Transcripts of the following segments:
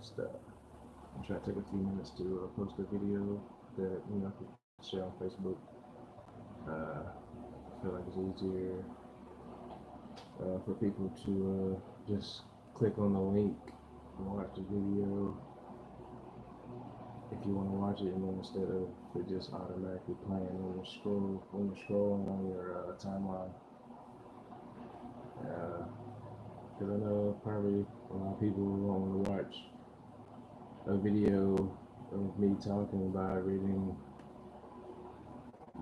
just try to take a few minutes to post a video that I could share on Facebook. I feel like it's easier for people to just click on the link and watch the video if you want to watch it, and then instead of it just automatically playing when you're scrolling on your timeline. Because I know probably a lot of people won't want to watch a video of me talking about reading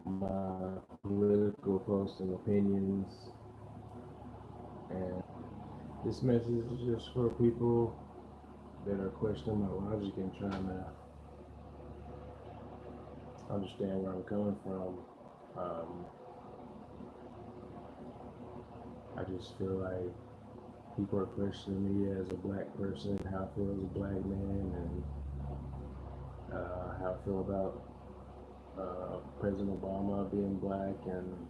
my political posts and opinions. And this message is just for people that are questioning my logic and trying to understand where I'm coming from. I just feel like people are questioning me as a black person, how I feel as a black man, and how I feel about President Obama being black, and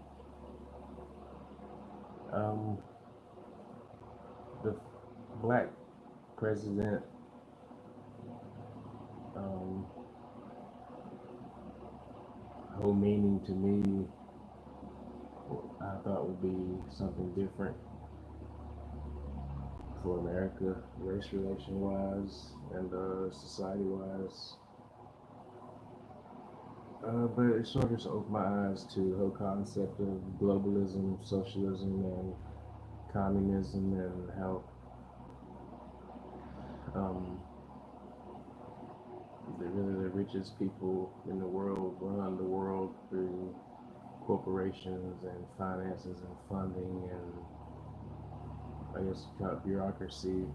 the black president whole meaning to me, I thought would be something different for America, race relation wise and society wise. But it sort of just opened my eyes to the whole concept of globalism, socialism, and communism, and how the richest people in the world run the world through corporations and finances and funding and I guess bureaucracy,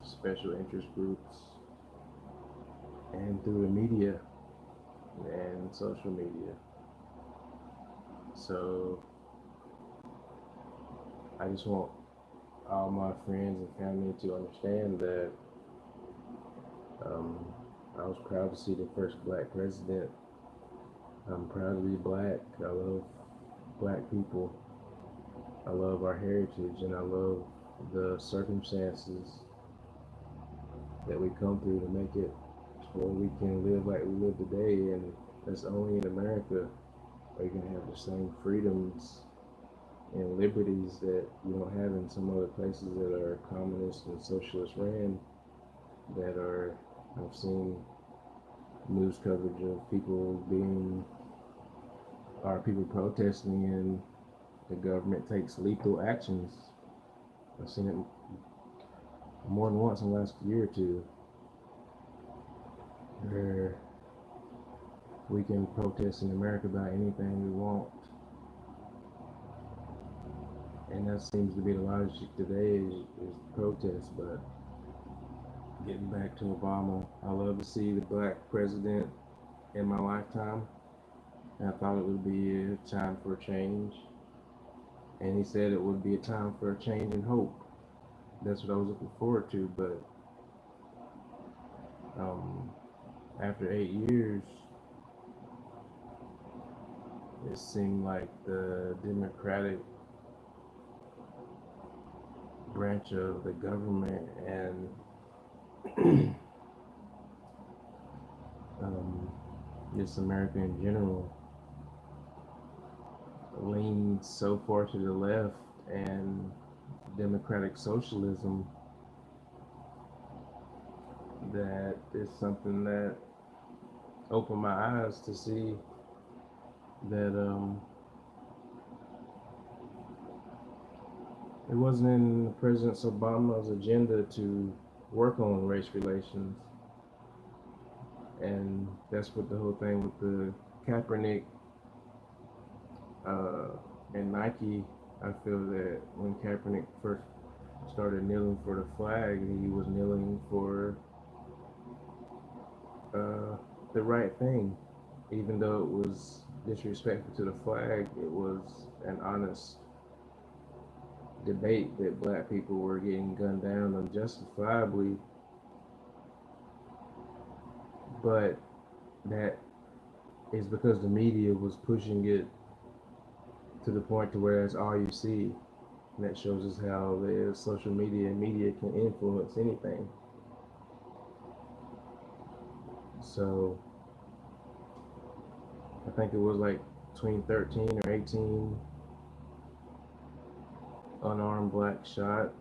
special interest groups, and through the media and social media. So I just want all my friends and family to understand that I was proud to see the first black president. I'm proud to be black. I love black people. I love our heritage, and I love the circumstances that we come through to make it where we can live like we live today. And that's only in America where you can have the same freedoms and liberties that you don't have in some other places that are communist and socialist ran, that are, I've seen news coverage of people people protesting, and the government takes lethal actions. I've seen it more than once in the last year or two, where we can protest in America about anything we want. And that seems to be the logic today is protest. But getting back to Obama, I love to see the black president in my lifetime. And I thought it would be a time for a change. And he said it would be a time for a change and hope. That's what I was looking forward to. But after 8 years, it seemed like the Democratic branch of the government and just America in general leaned so far to the left and democratic socialism that it's something that opened my eyes to see that it wasn't in President Obama's agenda to work on race relations. And that's what the whole thing with the Kaepernick and Nike. I feel that when Kaepernick first started kneeling for the flag, he was kneeling for the right thing. Even though it was disrespectful to the flag, it was an honest debate that black people were getting gunned down unjustifiably, but that is because the media was pushing it to the point to where that's all you see. And that shows us how the social media and media can influence anything. So I think it was like between 13 or 18 unarmed black shot.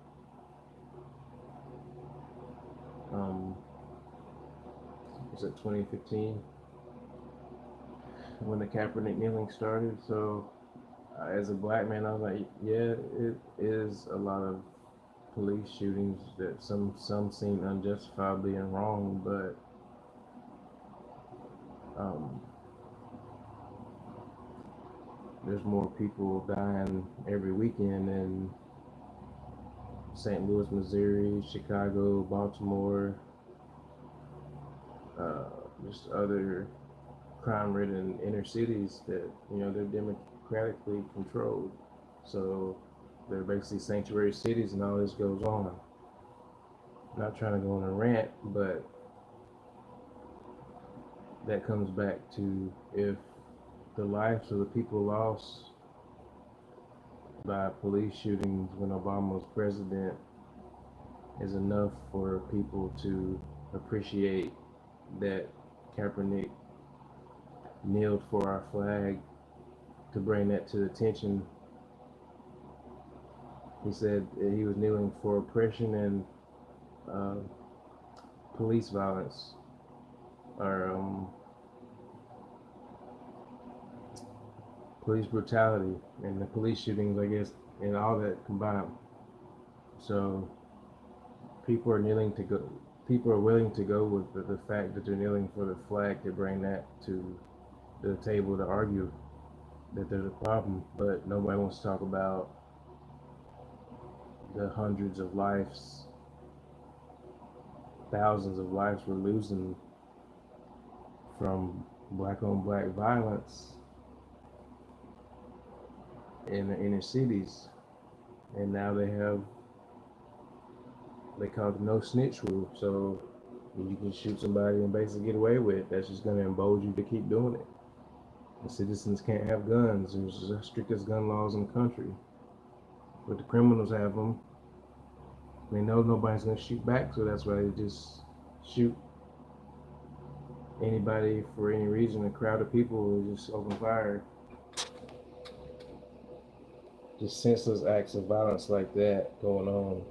Was it 2015 when the Kaepernick kneeling started? So as a black man, I was like, yeah, it is a lot of police shootings that some seem unjustifiably and wrong, but there's more people dying every weekend in St. Louis, Missouri, Chicago, Baltimore, just other crime-ridden inner cities that they're democratically controlled. So they're basically sanctuary cities, and all this goes on. I'm not trying to go on a rant, but that comes back to if the lives of the people lost by police shootings when Obama was president is enough for people to appreciate that Kaepernick kneeled for our flag, to bring that to attention. He said he was kneeling for oppression and police violence, or police brutality, and the police shootings, I guess, and all that combined. So people are willing to go with the fact that they're kneeling for the flag, to bring that to the table to argue that there's a problem, but nobody wants to talk about the hundreds of lives, thousands of lives we're losing from black on black violence in the inner cities. And now they call it the no snitch rule. So you can shoot somebody and basically get away with it. That's just going to embolden you to keep doing it. The citizens can't have guns. There's the strictest gun laws in the country, but the criminals have them. They know nobody's going to shoot back, so that's why they just shoot anybody for any reason. A crowd of people will just open fire. Just senseless acts of violence like that going on,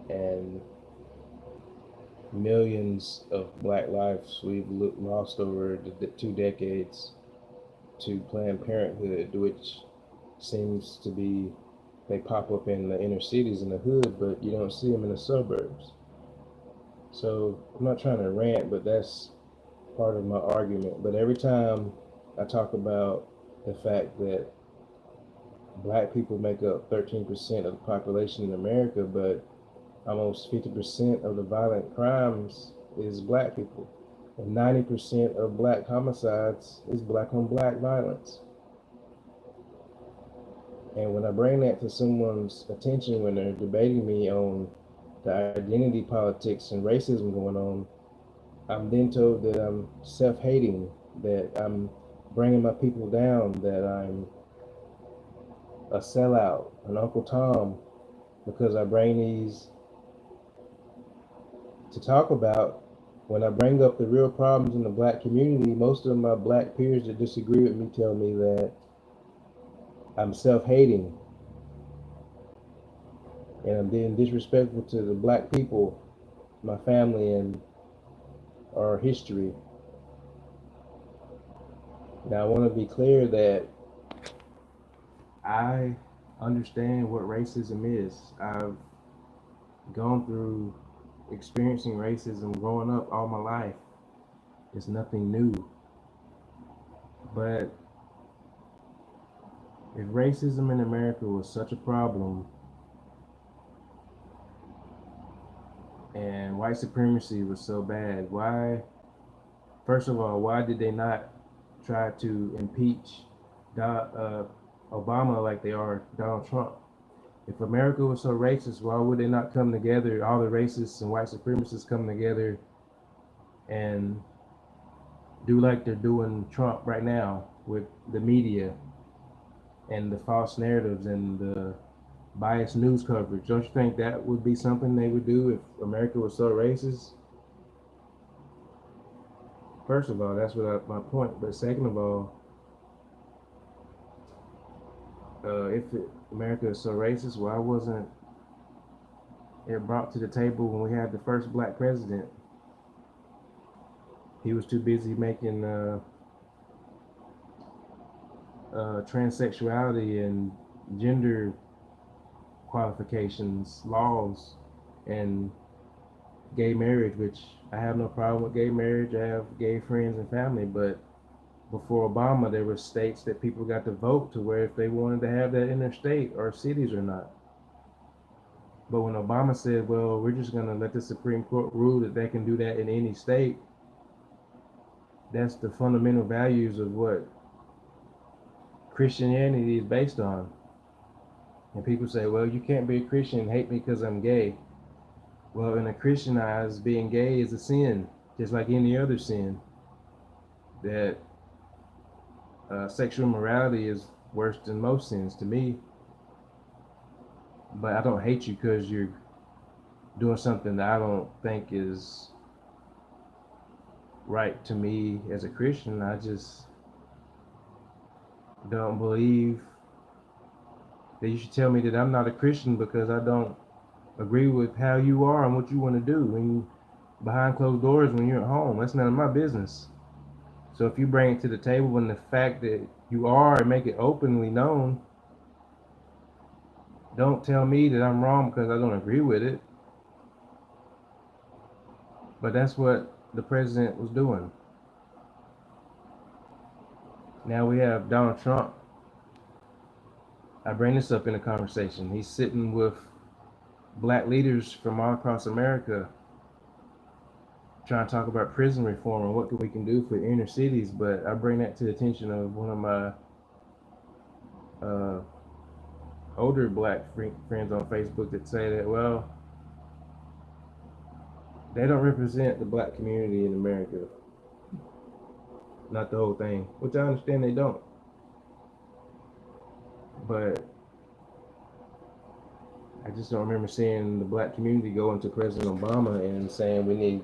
and millions of black lives we've lost over the 2 decades to Planned Parenthood, which seems to be, they pop up in the inner cities in the hood, but you don't see them in the suburbs. So I'm not trying to rant, but that's part of my argument. But every time I talk about the fact that black people make up 13% of the population in America, but almost 50% of the violent crimes is black people, and 90% of black homicides is black on black violence. And when I bring that to someone's attention when they're debating me on the identity politics and racism going on, I'm then told that I'm self-hating, that I'm bringing my people down, that I'm a sellout, an Uncle Tom, because I bring these to talk about. When I bring up the real problems in the black community, most of my black peers that disagree with me tell me that I'm self-hating and I'm being disrespectful to the black people, my family, and our history. Now I want to be clear that I understand what racism is. I've gone through experiencing racism growing up all my life. It's nothing new. But if racism in America was such a problem and white supremacy was so bad, why, first of all, why did they not try to impeach Obama like they are Donald Trump? If America was so racist, why would they not come together, all the racists and white supremacists come together and do like they're doing Trump right now with the media and the false narratives and the biased news coverage. Don't you think that would be something they would do if America was so racist? First of all, that's my point. But second of all, if America is so racist, why wasn't it brought to the table when we had the first black president? He was too busy making transsexuality and gender qualifications laws and gay marriage, which I have no problem with gay marriage. I have gay friends and family, but before Obama, there were states that people got to vote to where if they wanted to have that in their state or cities or not. But when Obama said, well, we're just going to let the Supreme Court rule that they can do that in any state, that's the fundamental values of what Christianity is based on. And people say, well, you can't be a Christian and hate me because I'm gay. Well, in a Christian eyes, being gay is a sin, just like any other sin. That sexual immorality is worse than most sins to me. But I don't hate you because you're doing something that I don't think is right to me as a Christian. I just don't believe that you should tell me that I'm not a Christian because I don't agree with how you are and what you want to do when behind closed doors when you're at home. That's none of my business. So if you bring it to the table and the fact that you are and make it openly known, don't tell me that I'm wrong because I don't agree with it. But that's what the president was doing. Now we have Donald Trump. I bring this up in a conversation. He's sitting with black leaders from all across America trying to talk about prison reform and what we can do for inner cities. But I bring that to the attention of one of my older black friends on Facebook that say that, well, they don't represent the black community in America. Not the whole thing, which I understand they don't. But I just don't remember seeing the black community go into President Obama and saying we need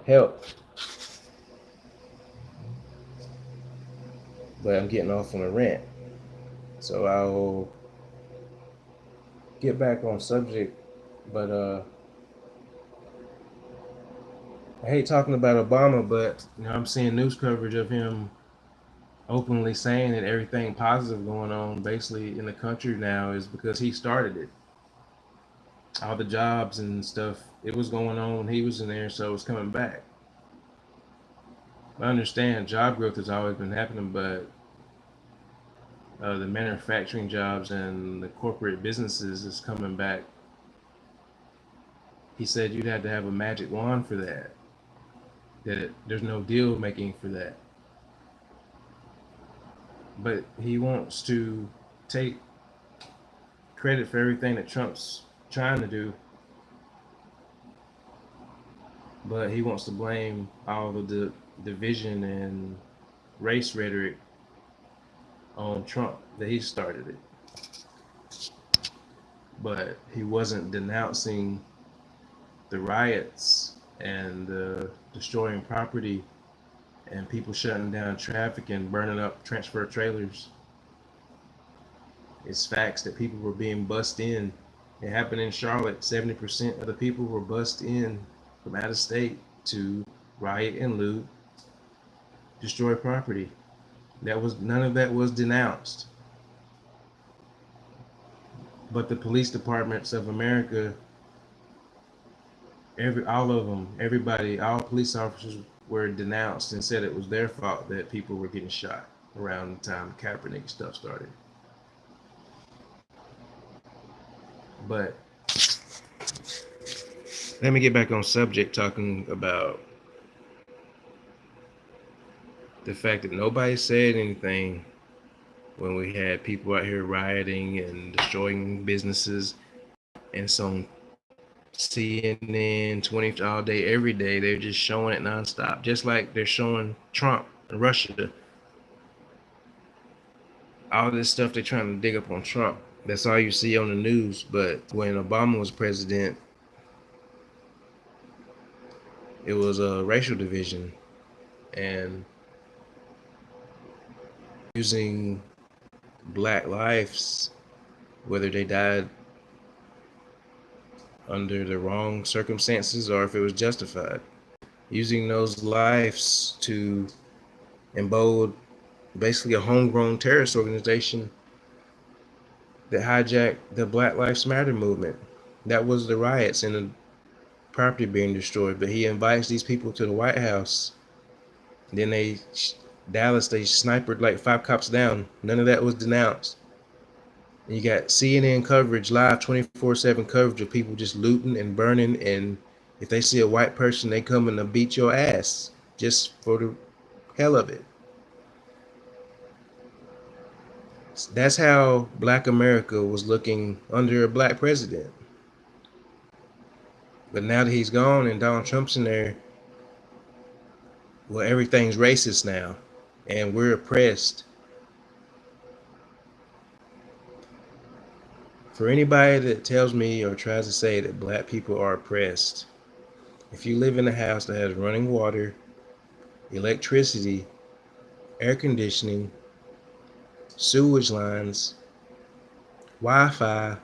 help. But I'm getting off on a rant. So I'll get back on subject. But I hate talking about Obama, but I'm seeing news coverage of him openly saying that everything positive going on basically in the country now is because he started it. All the jobs and stuff, it was going on when he was in there, so it's coming back. I understand job growth has always been happening, but the manufacturing jobs and the corporate businesses is coming back. He said you'd have to have a magic wand for that. That there's no deal making for that. But he wants to take credit for everything that Trump's trying to do. But he wants to blame all of the division and race rhetoric on Trump, that he started it. But he wasn't denouncing the riots and the destroying property and people shutting down traffic and burning up transfer trailers. It's facts that people were being bussed in. It happened in Charlotte. 70% of the people were bussed in from out of state to riot and loot, destroy property. None of that was denounced. But the police departments of America, all of them, everybody, all police officers were denounced and said it was their fault that people were getting shot around the time Kaepernick stuff started. But let me get back on subject, talking about the fact that nobody said anything when we had people out here rioting and destroying businesses, and some CNN 20 all day, every day, they're just showing it nonstop, just like they're showing Trump and Russia all this stuff they're trying to dig up on Trump, that's all you see on the news. But when Obama was president, it was a racial division and using black lives, whether they died under the wrong circumstances or if it was justified, using those lives to embolden basically a homegrown terrorist organization that hijacked the Black Lives Matter movement. That was the riots and the property being destroyed. But he invites these people to the White House. Then Dallas, they sniped like 5 cops down. None of that was denounced. And you got CNN coverage, live 24/7 coverage of people just looting and burning. And if they see a white person, they come and beat your ass just for the hell of it. That's how Black America was looking under a black president. But now that he's gone and Donald Trump's in there, well, everything's racist now, and we're oppressed. For anybody that tells me or tries to say that black people are oppressed, if you live in a house that has running water, electricity, air conditioning, sewage lines, Wi-Fi,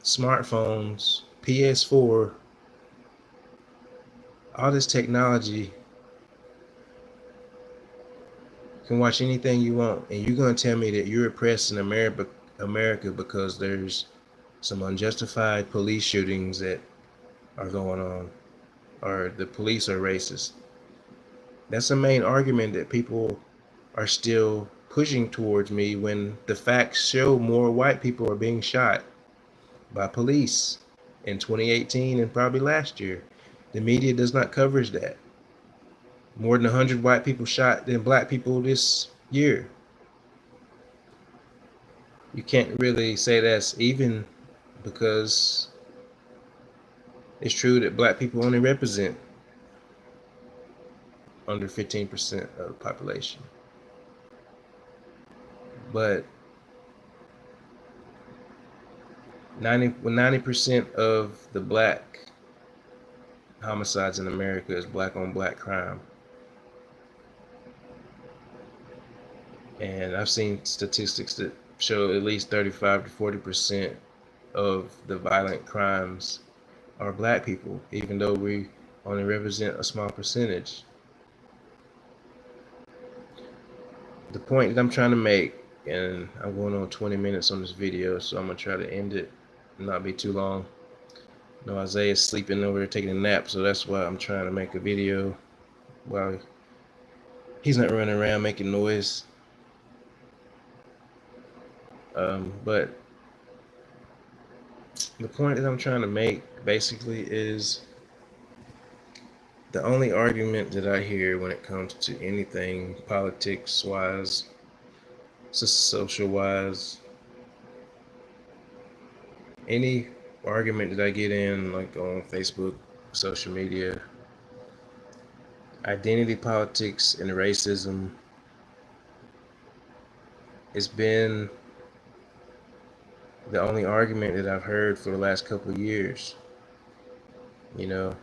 smartphones, PS4, all this technology, you can watch anything you want, and you're going to tell me that you're oppressed in America because there's some unjustified police shootings that are going on, or the police are racist. That's the main argument that people are still pushing towards me when the facts show more white people are being shot by police in 2018 and probably last year. The media does not cover that. More than 100 white people shot than black people this year. You can't really say that's even, because it's true that black people only represent under 15% of the population. But 90% of the black homicides in America is black on black crime. And I've seen statistics that show at least 35 to 40% of the violent crimes are black people, even though we only represent a small percentage. The point that I'm trying to make, and I'm going on 20 minutes on this video, so I'm going to try to end it and not be too long. No, Isaiah's sleeping over there taking a nap, so that's why I'm trying to make a video while he's not running around making noise. But the point that I'm trying to make basically is the only argument that I hear when it comes to anything politics wise, social wise, any argument that I get in, like on Facebook, social media, identity politics and racism, it's been the only argument that I've heard for the last couple of years. You know,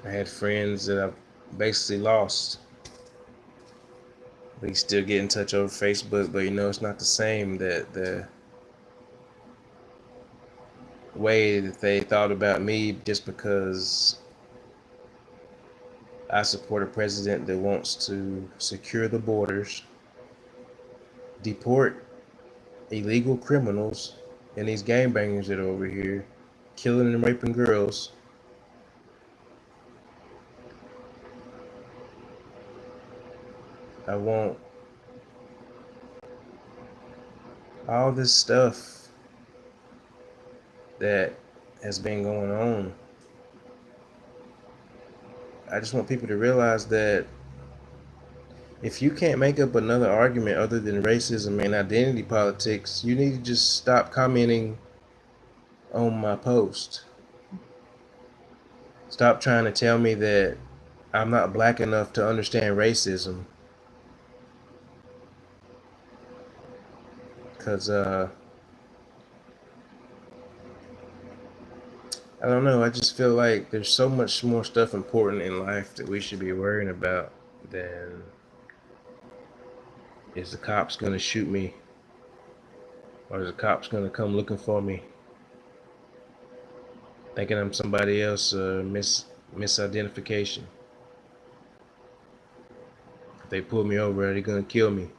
I had friends that I've basically lost. We still get in touch over Facebook, but you know, it's not the same. That the way that they thought about me just because I support a president that wants to secure the borders, deport illegal criminals and these gangbangers that are over here killing and raping girls. I want all this stuff that has been going on. I just want people to realize that if you can't make up another argument other than racism and identity politics, you need to just stop commenting on my post. Stop trying to tell me that I'm not black enough to understand racism. because I don't know. I just feel like there's so much more stuff important in life that we should be worrying about than is the cops gonna shoot me, or is the cops gonna come looking for me, thinking I'm somebody else, misidentification. If they pull me over, are they gonna kill me?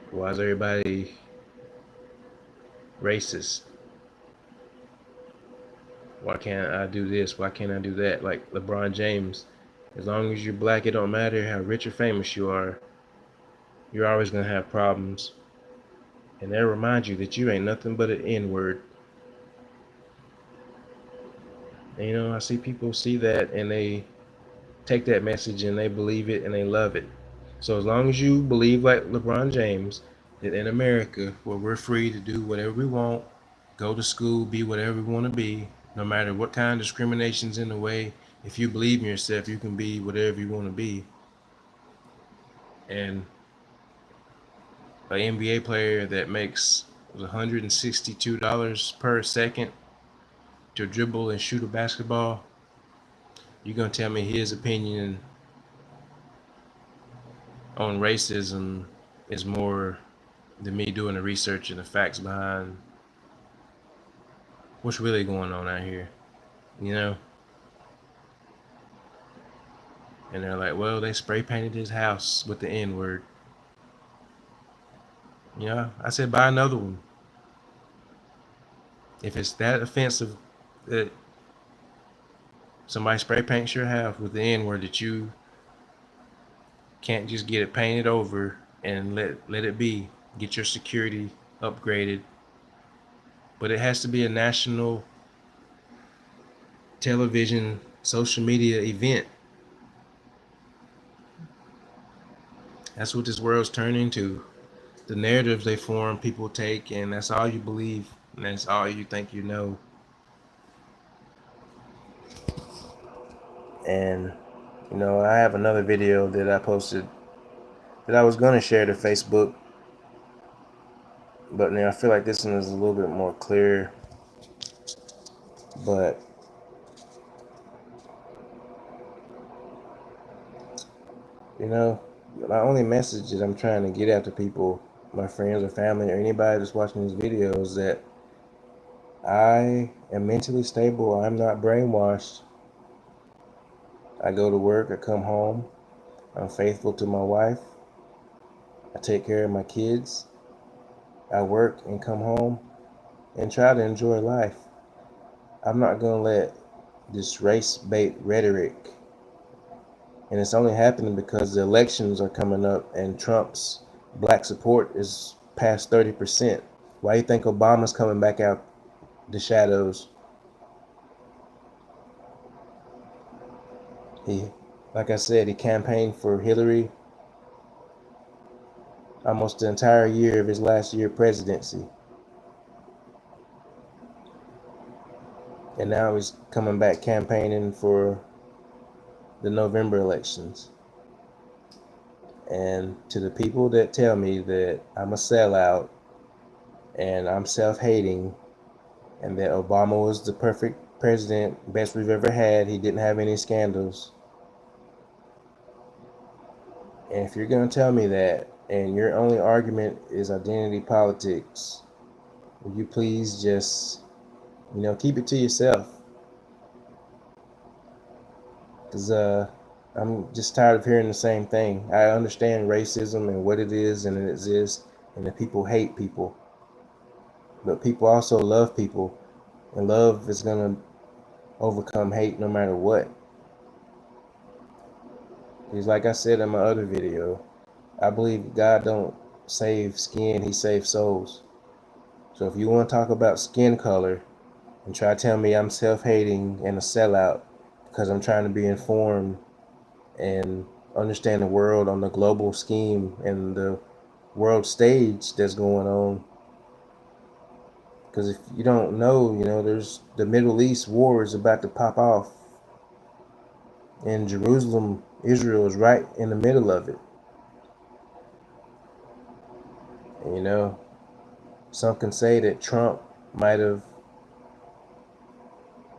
Why is everybody racist? Why can't I do this? Why can't I do that? Like LeBron James, as long as you're black, it don't matter how rich or famous you are, you're always gonna have problems. And they'll remind you that you ain't nothing but an N-word. And, you know, I see people see that and they take that message and they believe it and they love it. So as long as you believe like LeBron James, that in America, where we're free to do whatever we want, go to school, be whatever we want to be, no matter what kind of discrimination's in the way, if you believe in yourself, you can be whatever you want to be. And an NBA player that makes $162 per second to dribble and shoot a basketball, you're gonna tell me his opinion on racism is more than me doing the research and the facts behind what's really going on out here, you know? And they're like, well, they spray painted his house with the N-word. You know, I said, buy another one. If it's that offensive that somebody spray paints your house with the N-word, that you can't just get it painted over and let it be. Get your security upgraded. But it has to be a national television, social media event. That's what this world's turned into. The narratives they form, people take, and that's all you believe, and that's all you think you know. And you know, I have another video that I posted that I was gonna share to Facebook, but now I feel like this one is a little bit more clear. But you know, my only message that I'm trying to get out to people, my friends or family or anybody that's watching this video, is that I am mentally stable. I'm not brainwashed. I go to work, I come home, I'm faithful to my wife, I take care of my kids, I work and come home and try to enjoy life. I'm not gonna let this race bait rhetoric, and it's only happening because the elections are coming up and Trump's black support is past 30%. Why do you think Obama's coming back out the shadows? He, like I said, he campaigned for Hillary almost the entire year of his last year presidency. And now he's coming back campaigning for the November elections. And to the people that tell me that I'm a sellout and I'm self-hating and that Obama was the perfect president, best we've ever had, he didn't have any scandals. And if you're going to tell me that and your only argument is identity politics, will you please just, you know, keep it to yourself? Because I'm just tired of hearing the same thing. I understand racism and what it is and it exists, and that people hate people. But people also love people, and love is going to overcome hate no matter what. Because like I said in my other video, I believe God don't save skin, he saves souls. So if you want to talk about skin color and try to tell me I'm self-hating and a sellout because I'm trying to be informed and understand the world on the global scheme and the world stage that's going on. Because if you don't know, you know, there's the Middle East war is about to pop off. And Jerusalem, Israel is right in the middle of it. And, you know, some can say that Trump might have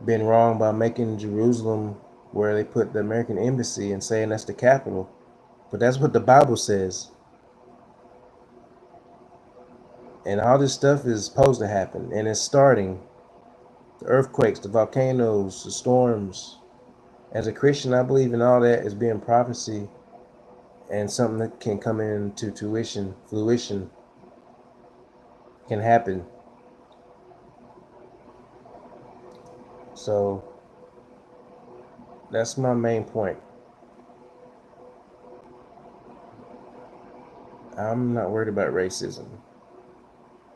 been wrong by making Jerusalem where they put the American embassy and saying that's the capital. But that's what the Bible says. And all this stuff is supposed to happen, and it's starting. The earthquakes, the volcanoes, the storms. As a Christian, I believe in all that as being prophecy and something that can come into fruition can happen. So that's my main point. I'm not worried about racism.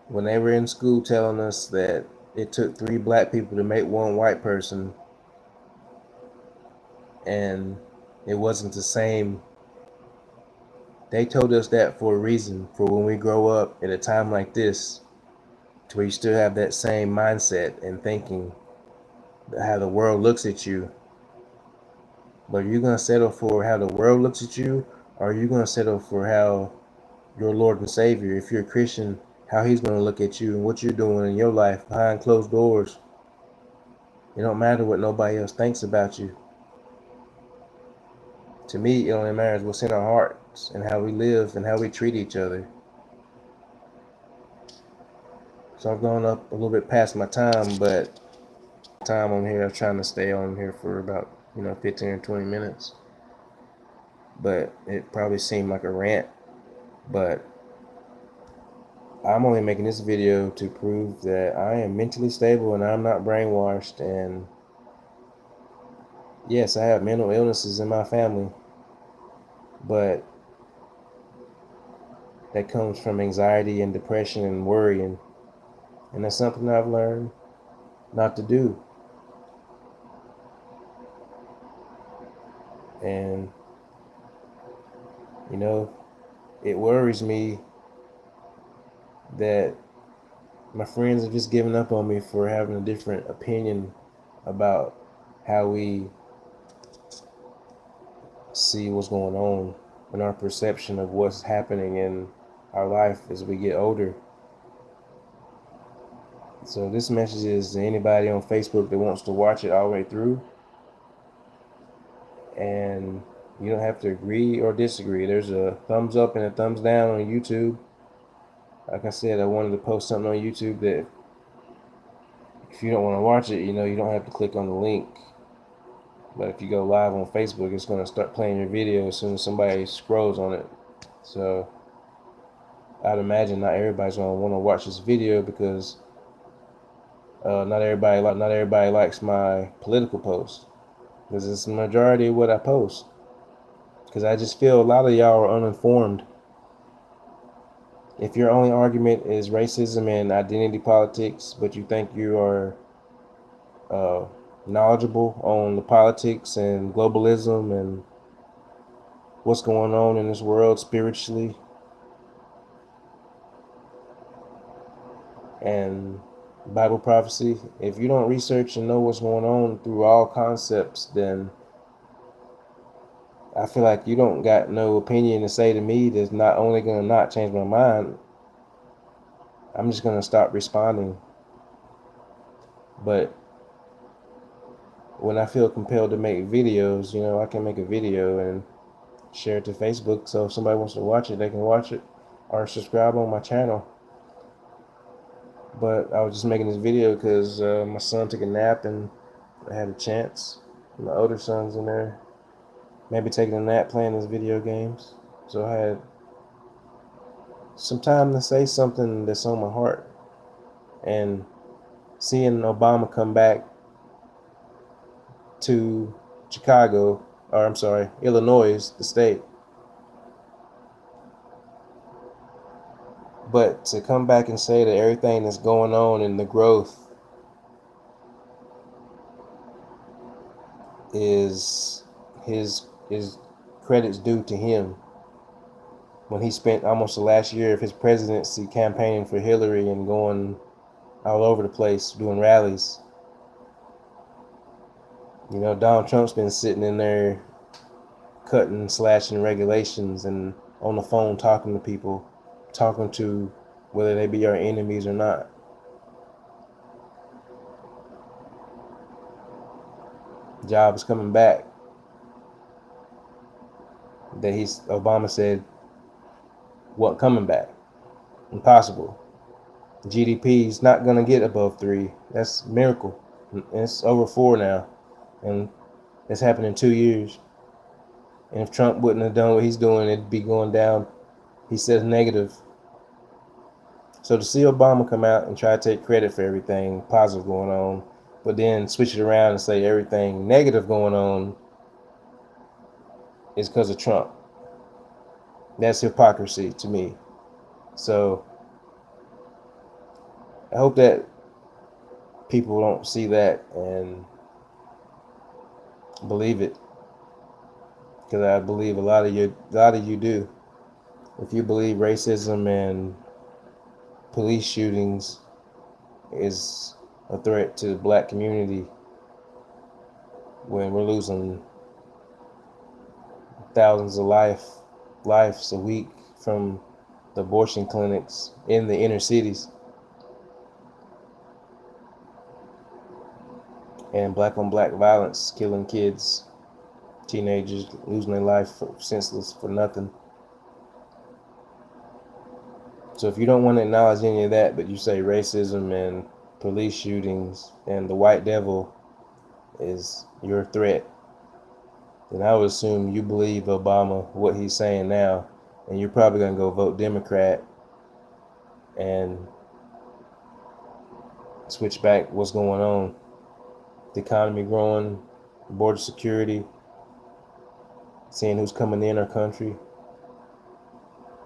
When they were in school telling us that it took 3 black people to make 1 white person, and it wasn't the same, they told us that for a reason, for when we grow up at a time like this, to where you still have that same mindset and thinking, how the world looks at you. But are you going to settle for how the world looks at you, or are you going to settle for how your Lord and Savior, if you're a Christian, how he's going to look at you and what you're doing in your life behind closed doors? It don't matter what nobody else thinks about you. To me, it only matters what's in our hearts and how we live and how we treat each other. So I've gone up a little bit past my time, but time on here, I was trying to stay on here for about 15 or 20 minutes. But it probably seemed like a rant. But I'm only making this video to prove that I am mentally stable and I'm not brainwashed. And yes, I have mental illnesses in my family, but that comes from anxiety and depression and worrying. And that's something I've learned not to do. And, it worries me that my friends have just given up on me for having a different opinion about how we see what's going on and our perception of what's happening in our life as we get older. So this message is to anybody on Facebook that wants to watch it all the way through. And you don't have to agree or disagree. There's a thumbs up and a thumbs down on YouTube. Like I said, I wanted to post something on YouTube that if you don't want to watch it, you don't have to click on the link. But if you go live on Facebook, it's going to start playing your video as soon as somebody scrolls on it. So I'd imagine not everybody's going to want to watch this video because not everybody likes my political posts, because it's the majority of what I post. Because I just feel a lot of y'all are uninformed. If your only argument is racism and identity politics, but you think you are knowledgeable on the politics and globalism and what's going on in this world spiritually and Bible prophecy, if you don't research and know what's going on through all concepts, then I feel like you don't got no opinion to say to me that's not only going to not change my mind, I'm just going to stop responding. But when I feel compelled to make videos, I can make a video and share it to Facebook. So if somebody wants to watch it, they can watch it or subscribe on my channel. But I was just making this video because my son took a nap and I had a chance. My older son's in there, maybe taking a nap playing his video games. So I had some time to say something that's on my heart. And seeing Obama come back to Illinois, the state. But to come back and say that everything that's going on and the growth is his credits due to him, when he spent almost the last year of his presidency campaigning for Hillary and going all over the place doing rallies. Donald Trump's been sitting in there cutting, slashing regulations and on the phone talking to people, talking to whether they be our enemies or not. Jobs coming back. Obama said, what coming back? Impossible. GDP is not gonna get above 3. That's a miracle. And it's over 4 now, and it's happened in 2 years. And if Trump wouldn't have done what he's doing, it'd be going down. He says negative. So to see Obama come out and try to take credit for everything positive going on, but then switch it around and say everything negative going on is because of Trump. That's hypocrisy to me. So I hope that people don't see that and believe it, because I believe a lot of you do. If you believe racism and police shootings is a threat to the black community, when we're losing thousands of lives a week from the abortion clinics in the inner cities, and black on black violence, killing kids, teenagers losing their life senseless for nothing. So if you don't want to acknowledge any of that, but you say racism and police shootings and the white devil is your threat, then I would assume you believe Obama, what he's saying now, and you're probably going to go vote Democrat and switch back what's going on. The economy growing, border security, seeing who's coming in our country,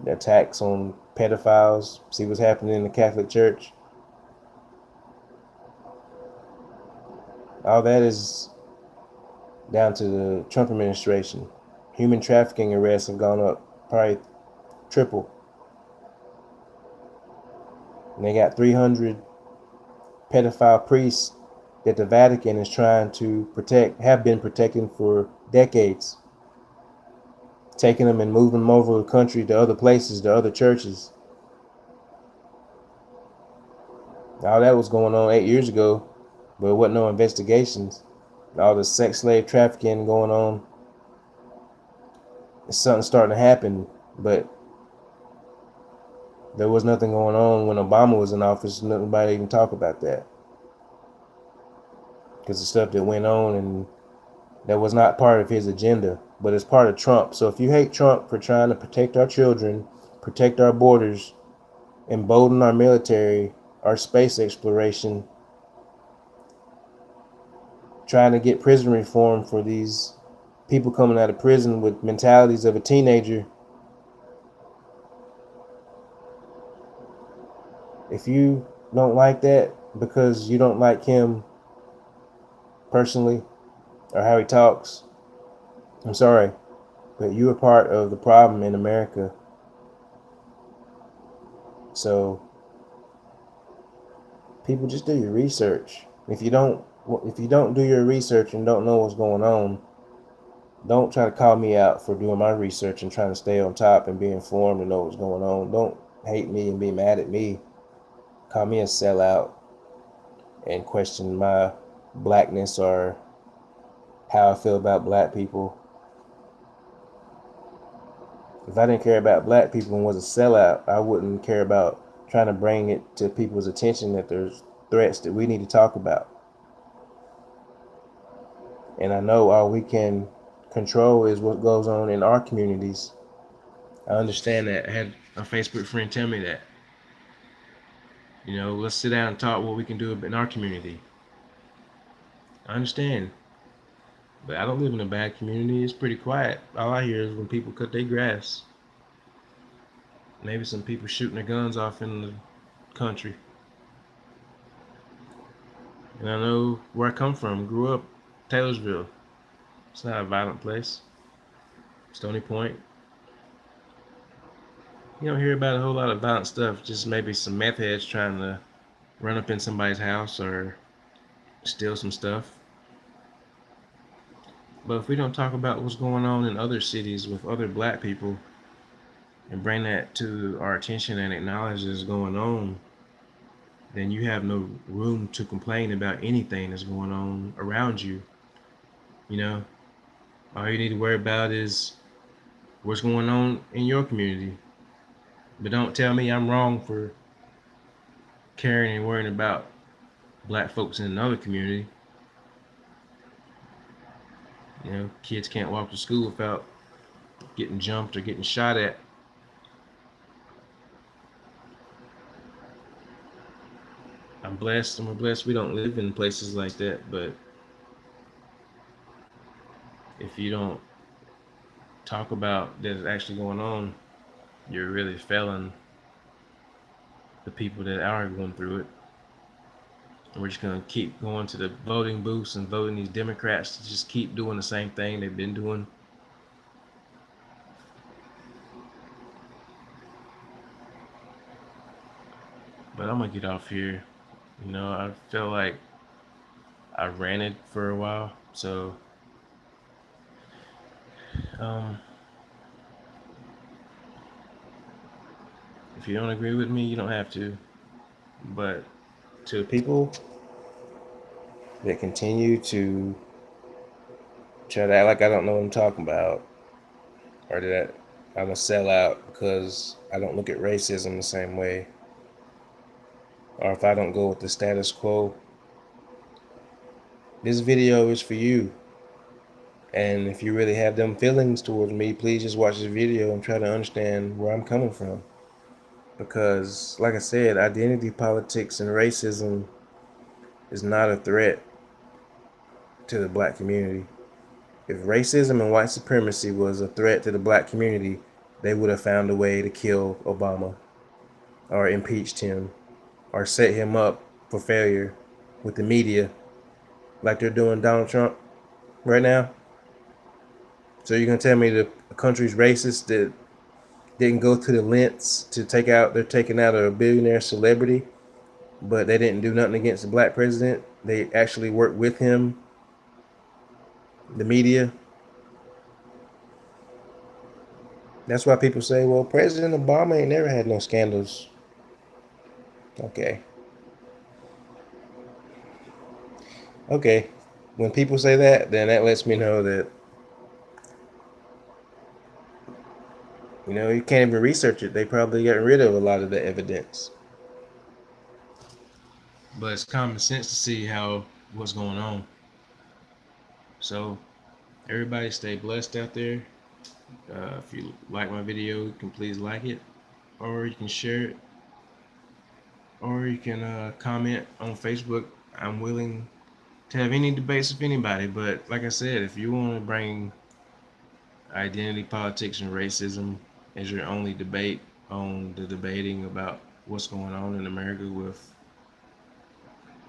the attacks on pedophiles, see what's happening in the Catholic Church. All that is down to the Trump administration. Human trafficking arrests have gone up probably triple. And they got 300 pedophile priests that the Vatican is trying to protect, have been protecting for decades, taking them and moving them over the country to other places, to other churches. All that was going on 8 years ago, but there wasn't no investigations. All the sex slave trafficking going on, it's something starting to happen, but there was nothing going on when Obama was in office. Nobody even talk about that, because the stuff that went on, and that was not part of his agenda, but it's part of Trump. So if you hate Trump for trying to protect our children, protect our borders, embolden our military, our space exploration, trying to get prison reform for these people coming out of prison with mentalities of a teenager, if you don't like that because you don't like him personally or how he talks, I'm sorry, but you are part of the problem in America. So people, just do your research. If you don't do your research and don't know what's going on, don't try to call me out for doing my research and trying to stay on top and be informed and know what's going on. Don't hate me and be mad at me. Call me a sellout and question my blackness or how I feel about black people. If I didn't care about black people and was a sellout, I wouldn't care about trying to bring it to people's attention that there's threats that we need to talk about. And I know all we can control is what goes on in our communities. I understand that. I had a Facebook friend tell me that. Let's sit down and talk what we can do in our community. I understand. But I don't live in a bad community. It's pretty quiet. All I hear is when people cut their grass. Maybe some people shooting their guns off in the country. And I know where I come from. Grew up Taylorsville. It's not a violent place. Stony Point. You don't hear about a whole lot of violent stuff. Just maybe some meth heads trying to run up in somebody's house or steal some stuff. But if we don't talk about what's going on in other cities with other black people, and bring that to our attention and acknowledge what's going on, then you have no room to complain about anything that's going on around you. You know, all you need to worry about is what's going on in your community. But don't tell me I'm wrong for caring and worrying about black folks in another community. You know, kids can't walk to school without getting jumped or getting shot at. I'm blessed. I'm blessed we don't live in places like that. But if you don't talk about that's actually going on, you're really failing the people that are going through it. And we're just gonna keep going to the voting booths and voting these Democrats to just keep doing the same thing they've been doing. But I'm gonna get off here. You know, I feel like I ranted for a while, so um, if you don't agree with me, you don't have to. But to people that continue to try to act like I don't know what I'm talking about, or that I'm a sellout because I don't look at racism the same way, or if I don't go with the status quo, this video is for you. And if you really have them feelings towards me, please just watch this video and try to understand where I'm coming from. Because, like I said, identity politics and racism is not a threat to the black community. If racism and white supremacy was a threat to the black community, they would have found a way to kill Obama or impeached him or set him up for failure with the media like they're doing Donald Trump right now. So you're going to tell me the country's racist that didn't go to the lengths to they're taking out a billionaire celebrity, but they didn't do nothing against the black president. They actually worked with him, the media. That's why people say, well, President Obama ain't never had no scandals. Okay. Okay. When people say that, then that lets me know that, you know, you can't even research it. They probably got rid of a lot of the evidence. But it's common sense to see what's going on. So everybody stay blessed out there. If you like my video, you can please like it, or you can share it, or you can comment on Facebook. I'm willing to have any debates with anybody, but like I said, if you want to bring identity politics and racism as your only debate on the debating about what's going on in America with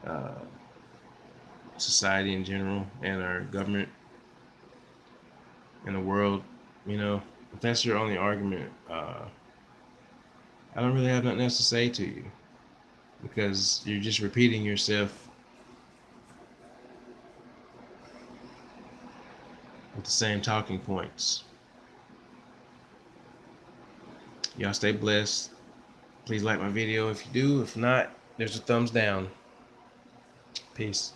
uh, society in general and our government and the world, you know, if that's your only argument, I don't really have nothing else to say to you because you're just repeating yourself with the same talking points. Y'all stay blessed. Please like my video if you do. If not, there's a thumbs down. Peace.